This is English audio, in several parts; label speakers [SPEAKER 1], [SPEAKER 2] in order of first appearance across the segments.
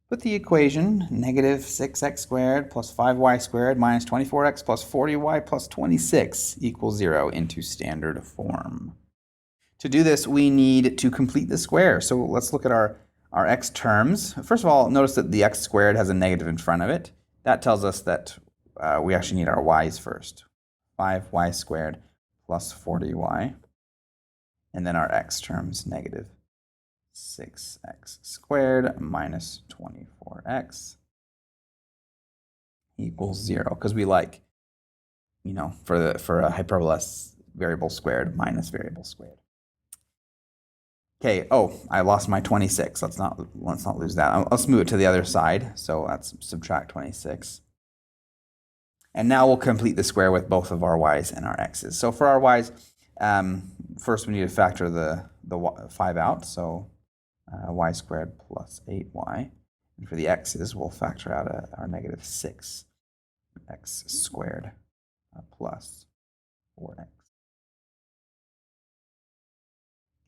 [SPEAKER 1] Put the equation negative 6x squared plus 5y squared minus 24x plus 40y plus 26 equals 0 into standard form. To do this, we need to complete the square. So let's look at our x terms. First of all, notice that the x squared has a negative in front of it. That tells us that we actually need our y's first. 5y squared plus 40y. And then our x terms, negative 6x squared minus 24x equals 0, because we like, for a hyperbola, variable squared minus variable squared. Okay, oh, I lost my 26. Let's not lose that. Let's move it to the other side. So let's subtract 26. And now we'll complete the square with both of our y's and our x's. So for our y's, first we need to factor the 5 out. So y squared plus 8y. And for the x's, we'll factor out our negative 6x squared plus 4x.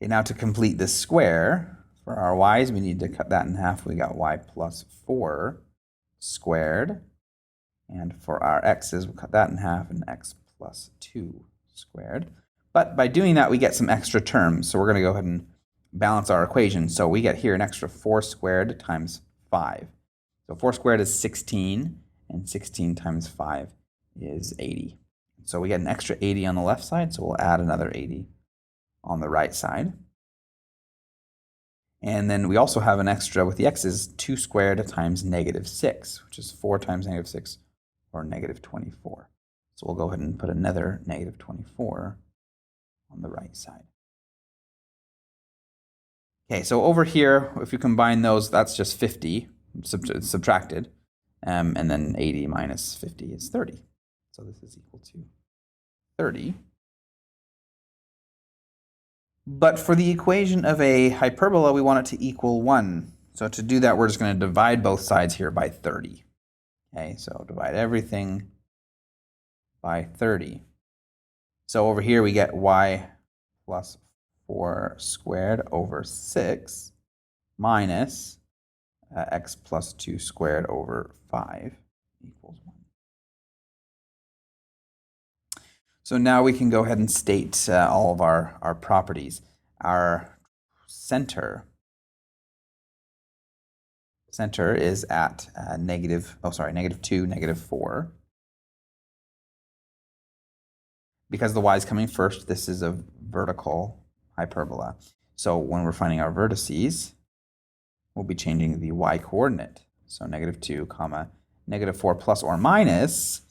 [SPEAKER 1] Okay, now to complete the square, for our y's, we need to cut that in half. We got y plus 4 squared. And for our x's, we'll cut that in half, and x plus 2 squared. But by doing that, we get some extra terms. So we're going to go ahead and balance our equation. So we get here an extra 4 squared times 5. So 4 squared is 16, and 16 times 5 is 80. So we get an extra 80 on the left side, so we'll add another 80 on the right side. And then we also have an extra with the x's, 2 squared times negative 6, which is 4 times negative 6, or negative 24. So we'll go ahead and put another negative 24 on the right side. Okay, so over here, if you combine those, that's just 50 subtracted, and then 80 minus 50 is 30. So this is equal to 30. But for the equation of a hyperbola, we want it to equal 1. So to do that, we're just going to divide both sides here by 30. Okay, so divide everything by 30. So over here we get y plus 4 squared over 6 minus x plus 2 squared over 5 equals 1. So now we can go ahead and state all of our properties. Our center is at negative 2, negative 4. Because the y is coming first, this is a vertical hyperbola. So when we're finding our vertices, we'll be changing the y coordinate. So negative 2, comma, negative 4 plus or minus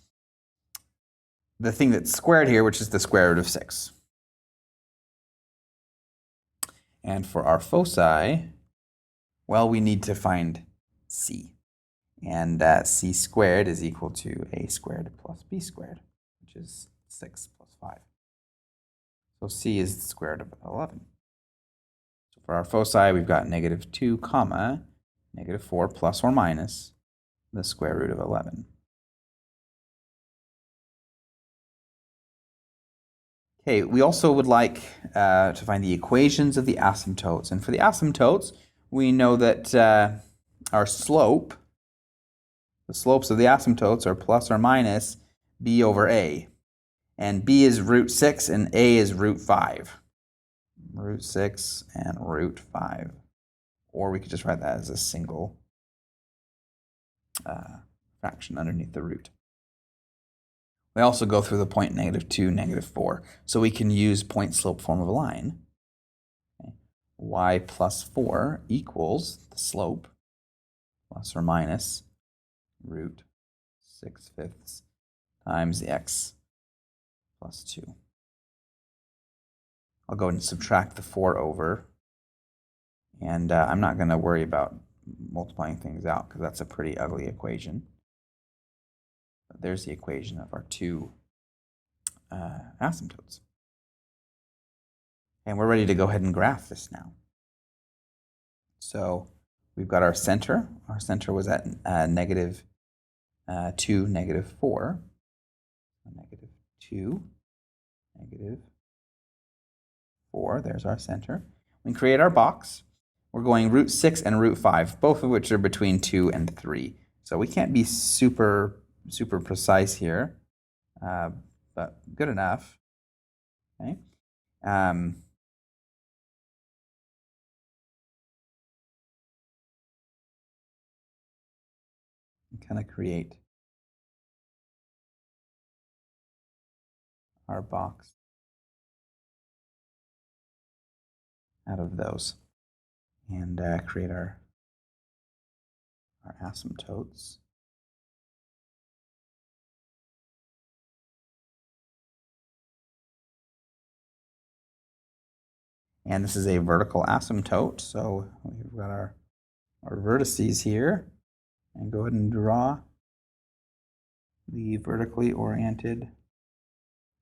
[SPEAKER 1] the thing that's squared here, which is the square root of 6. And for our foci, well, we need to find c. And c squared is equal to a squared plus b squared, which is 6 plus 5. So c is the square root of 11. So for our foci, we've got negative 2, comma, negative 4 plus or minus the square root of 11. Okay, we also would like to find the equations of the asymptotes. And for the asymptotes, we know that our slope, the slopes of the asymptotes are plus or minus b over a. And b is root 6 and a is root 5. Root 6 and root 5. Or we could just write that as a single fraction underneath the root. We also go through the point negative 2, negative 4. So we can use point slope form of a line. Okay. Y plus 4 equals the slope plus or minus root 6/5 times the x plus 2. I'll go ahead and subtract the 4 over. And I'm not going to worry about multiplying things out because that's a pretty ugly equation. But there's the equation of our two asymptotes. And we're ready to go ahead and graph this now. So we've got our center. Our center was at negative 2, negative 4. Negative 2, negative 4. There's our center. We can create our box. we're going root 6 and root 5, both of which are between 2 and 3. So we can't be super precise here, but good enough. Okay. Kind of create our box out of those, and create our asymptotes. And this is a vertical asymptote, so we've got our vertices here, and go ahead and draw the vertically oriented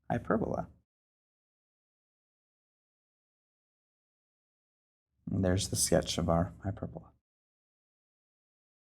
[SPEAKER 1] hyperbola. And there's the sketch of our hyperbola.